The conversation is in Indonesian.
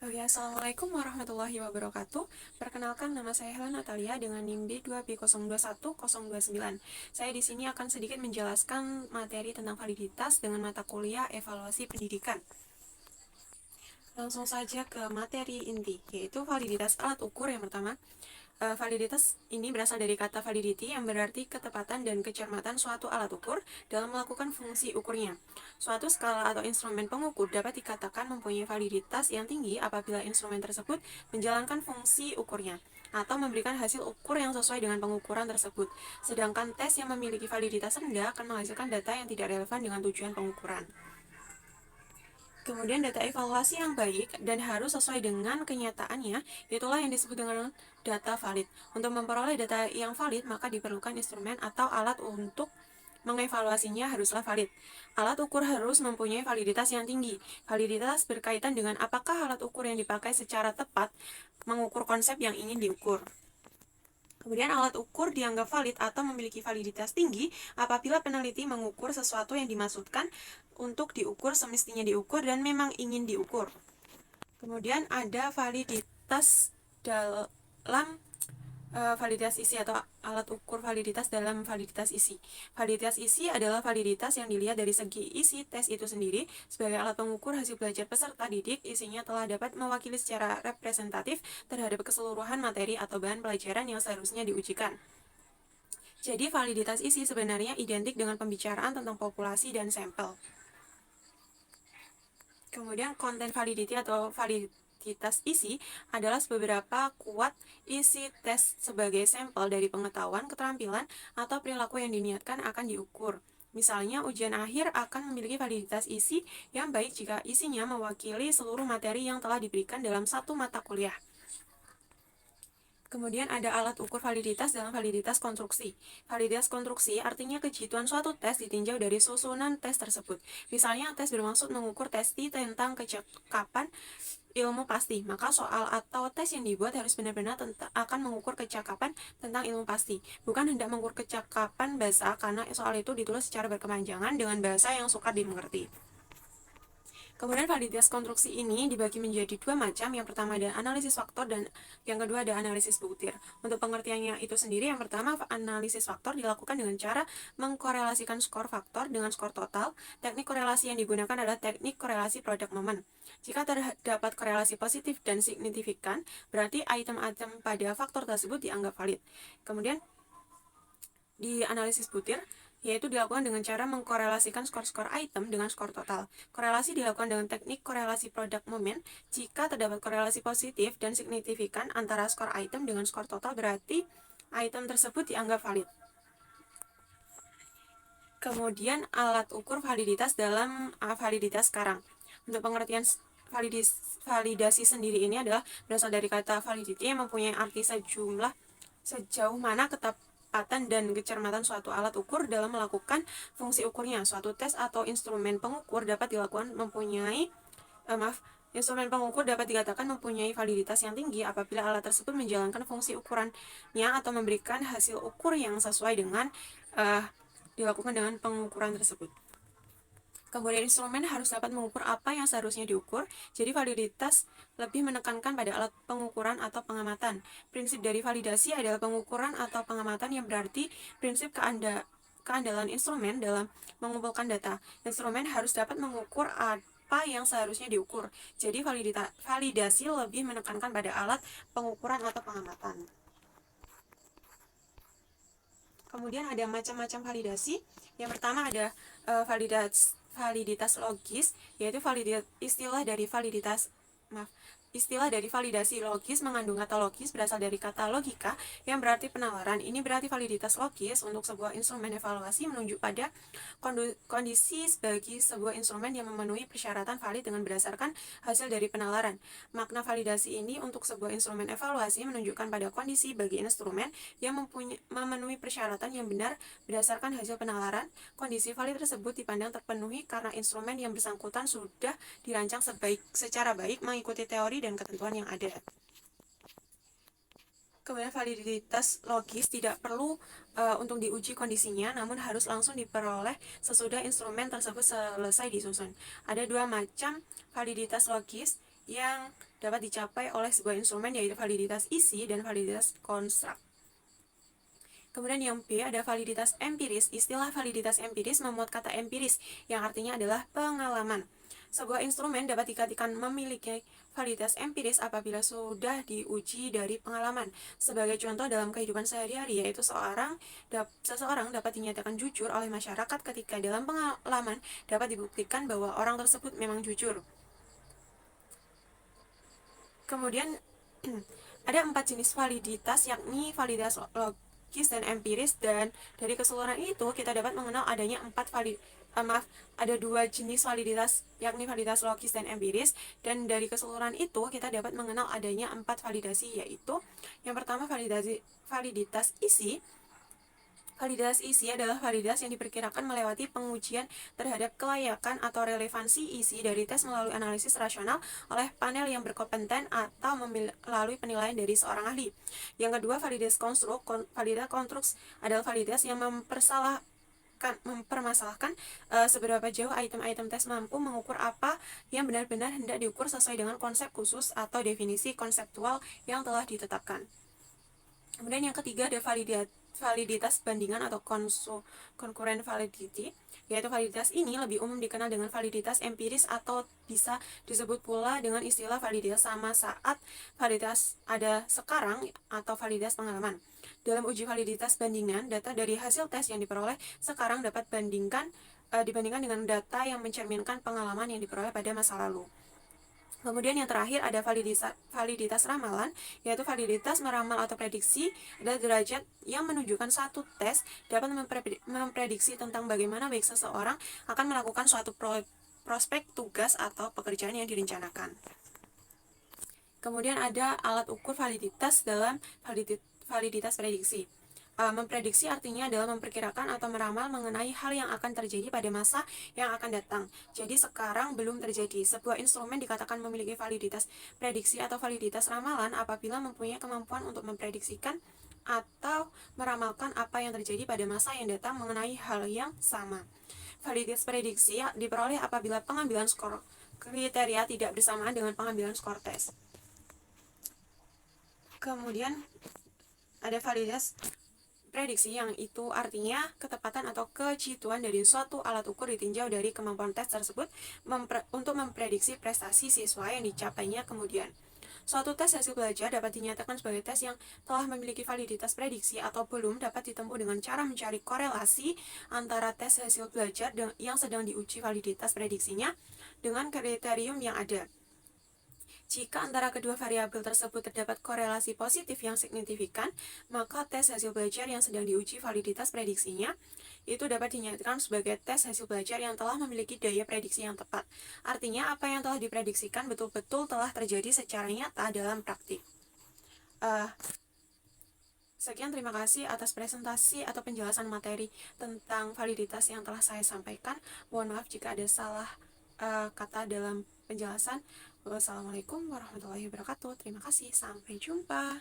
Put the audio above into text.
Oke, Assalamualaikum warahmatullahi wabarakatuh. Perkenalkan, nama saya Helen Natalia dengan NIM B2B021029. Saya di sini akan sedikit menjelaskan materi tentang validitas dengan mata kuliah evaluasi pendidikan. Langsung saja ke materi inti, yaitu validitas alat ukur yang pertama. Validitas ini berasal dari kata validity yang berarti ketepatan dan kecermatan suatu alat ukur dalam melakukan fungsi ukurnya. Suatu skala atau instrumen pengukur dapat dikatakan mempunyai validitas yang tinggi apabila instrumen tersebut menjalankan fungsi ukurnya atau memberikan hasil ukur yang sesuai dengan pengukuran tersebut. Sedangkan tes yang memiliki validitas rendah akan menghasilkan data yang tidak relevan dengan tujuan pengukuran. Kemudian data evaluasi yang baik dan harus sesuai dengan kenyataannya, itulah yang disebut dengan data valid. Untuk memperoleh data yang valid, maka diperlukan instrumen atau alat untuk mengevaluasinya haruslah valid. Alat ukur harus mempunyai validitas yang tinggi. Validitas berkaitan dengan apakah alat ukur yang dipakai secara tepat mengukur konsep yang ingin diukur. Kemudian alat ukur dianggap valid atau memiliki validitas tinggi apabila peneliti mengukur sesuatu yang dimaksudkan untuk diukur semestinya diukur dan memang ingin diukur. Kemudian ada validitas dalam validitas isi atau alat ukur validitas dalam validitas isi. Validitas isi adalah validitas yang dilihat dari segi isi tes itu sendiri. Sebagai alat pengukur hasil belajar peserta didik, isinya telah dapat mewakili secara representatif terhadap keseluruhan materi atau bahan pelajaran yang seharusnya diujikan. Jadi validitas isi sebenarnya identik dengan pembicaraan tentang populasi dan sampel. Kemudian konten validity atau validitas isi adalah beberapa kuat isi tes sebagai sampel dari pengetahuan, keterampilan, atau perilaku yang diniatkan akan diukur. Misalnya, ujian akhir akan memiliki validitas isi yang baik jika isinya mewakili seluruh materi yang telah diberikan dalam satu mata kuliah. Kemudian ada alat ukur validitas dalam validitas konstruksi. Validitas konstruksi artinya kejituan suatu tes ditinjau dari susunan tes tersebut. Misalnya, tes bermaksud mengukur testi tentang kecakapan ilmu pasti, maka soal atau tes yang dibuat harus benar-benar akan mengukur kecakapan tentang ilmu pasti, bukan hendak mengukur kecakapan bahasa karena soal itu ditulis secara berkepanjangan dengan bahasa yang sukar dimengerti. Kemudian validitas konstruksi ini dibagi menjadi dua macam. Yang pertama ada analisis faktor dan yang kedua ada analisis butir. Untuk pengertiannya itu sendiri, yang pertama analisis faktor dilakukan dengan cara mengkorelasikan skor faktor dengan skor total. Teknik korelasi yang digunakan adalah teknik korelasi produk momen. Jika terdapat korelasi positif dan signifikan, berarti item-item pada faktor tersebut dianggap valid. Kemudian di analisis butir, yaitu dilakukan dengan cara mengkorelasikan skor-skor item dengan skor total. Korelasi dilakukan dengan teknik korelasi produk momen. Jika terdapat korelasi positif dan signifikan antara skor item dengan skor total, berarti item tersebut dianggap valid. Kemudian alat ukur validitas dalam validitas sekarang. Untuk pengertian validasi sendiri ini adalah berasal dari kata validity yang mempunyai arti sejauh mana ketepatan dan kecermatan suatu alat ukur dalam melakukan fungsi ukurnya. Suatu tes atau instrumen pengukur dapat dilakukan instrumen pengukur dapat dikatakan mempunyai validitas yang tinggi apabila alat tersebut menjalankan fungsi ukurannya atau memberikan hasil ukur yang sesuai dengan dilakukan dengan pengukuran tersebut. Kemudian instrumen harus dapat mengukur apa yang seharusnya diukur, jadi validitas lebih menekankan pada alat pengukuran atau pengamatan. Prinsip dari validasi adalah pengukuran atau pengamatan yang berarti prinsip keandalan instrumen dalam mengumpulkan data. Instrumen harus dapat mengukur apa yang seharusnya diukur, jadi validasi lebih menekankan pada alat pengukuran atau pengamatan. Kemudian ada macam-macam validasi. Yang pertama ada validitas logis, yaitu istilah dari validasi logis mengandung kata logis berasal dari kata logika yang berarti penawaran. Ini berarti validitas logis untuk sebuah instrumen evaluasi menunjuk pada kondisi bagi sebuah instrumen yang memenuhi persyaratan valid dengan berdasarkan hasil dari penalaran. Makna validasi ini untuk sebuah instrumen evaluasi menunjukkan pada kondisi bagi instrumen yang memenuhi persyaratan yang benar berdasarkan hasil penalaran. Kondisi valid tersebut dipandang terpenuhi karena instrumen yang bersangkutan sudah dirancang secara baik mengikuti teori dan ketentuan yang ada. Kemudian validitas logis tidak perlu untuk diuji kondisinya, namun harus langsung diperoleh sesudah instrumen tersebut selesai disusun. Ada dua macam validitas logis. yang dapat dicapai oleh sebuah instrumen, yaitu validitas isi dan validitas konstruk. Kemudian yang B ada validitas empiris. Istilah validitas empiris memuat kata empiris yang artinya adalah pengalaman. Sebuah instrumen dapat dikatakan memiliki validitas empiris apabila sudah diuji dari pengalaman. Sebagai contoh dalam kehidupan sehari-hari, yaitu seseorang dapat dinyatakan jujur oleh masyarakat ketika dalam pengalaman dapat dibuktikan bahwa orang tersebut memang jujur. Kemudian ada 4 jenis validitas, yakni validitas logis dan empiris, dan dari keseluruhan itu kita dapat mengenal adanya ada 2 jenis validitas, yakni validitas logis dan empiris, dan dari keseluruhan itu kita dapat mengenal adanya 4 validasi, yaitu yang pertama validitas isi. Validitas isi adalah validitas yang diperkirakan melewati pengujian terhadap kelayakan atau relevansi isi dari tes melalui analisis rasional oleh panel yang berkompeten atau melalui penilaian dari seorang ahli. Yang kedua, validitas konstruks adalah validitas yang mempermasalahkan seberapa jauh item-item tes mampu mengukur apa yang benar-benar hendak diukur sesuai dengan konsep khusus atau definisi konseptual yang telah ditetapkan. Kemudian yang ketiga ada validitas bandingan atau concurrent validity, yaitu validitas ini lebih umum dikenal dengan validitas empiris atau bisa disebut pula dengan istilah validitas sama saat validitas ada sekarang atau validitas pengalaman. Dalam uji validitas bandingan, data dari hasil tes yang diperoleh sekarang dapat dibandingkan dengan data yang mencerminkan pengalaman yang diperoleh pada masa lalu. Kemudian yang terakhir ada validitas ramalan, yaitu validitas meramal atau prediksi adalah derajat yang menunjukkan satu tes dapat memprediksi tentang bagaimana baik seseorang akan melakukan suatu prospek tugas atau pekerjaan yang direncanakan. Kemudian ada alat ukur validitas dalam validitas prediksi. Memprediksi artinya adalah memperkirakan atau meramal mengenai hal yang akan terjadi pada masa yang akan datang. Jadi sekarang belum terjadi. Sebuah instrumen dikatakan memiliki validitas prediksi atau validitas ramalan apabila mempunyai kemampuan untuk memprediksikan atau meramalkan apa yang terjadi pada masa yang datang mengenai hal yang sama. Validitas prediksi diperoleh apabila pengambilan skor kriteria tidak bersamaan dengan pengambilan skor tes. Kemudian ada validitas prediksi, yang itu artinya ketepatan atau kejituan dari suatu alat ukur ditinjau dari kemampuan tes tersebut untuk memprediksi prestasi siswa yang dicapainya kemudian. Suatu tes hasil belajar dapat dinyatakan sebagai tes yang telah memiliki validitas prediksi atau belum dapat ditempuh dengan cara mencari korelasi antara tes hasil belajar yang sedang diuji validitas prediksinya dengan kriterium yang ada. Jika antara kedua variabel tersebut terdapat korelasi positif yang signifikan, maka tes hasil belajar yang sedang diuji validitas prediksinya itu dapat dinyatakan sebagai tes hasil belajar yang telah memiliki daya prediksi yang tepat. Artinya, apa yang telah diprediksikan betul-betul telah terjadi secara nyata dalam praktik. Sekian, terima kasih atas presentasi atau penjelasan materi tentang validitas yang telah saya sampaikan. Mohon maaf jika ada salah kata dalam penjelasan. Wassalamualaikum warahmatullahi wabarakatuh. Terima kasih. Sampai jumpa.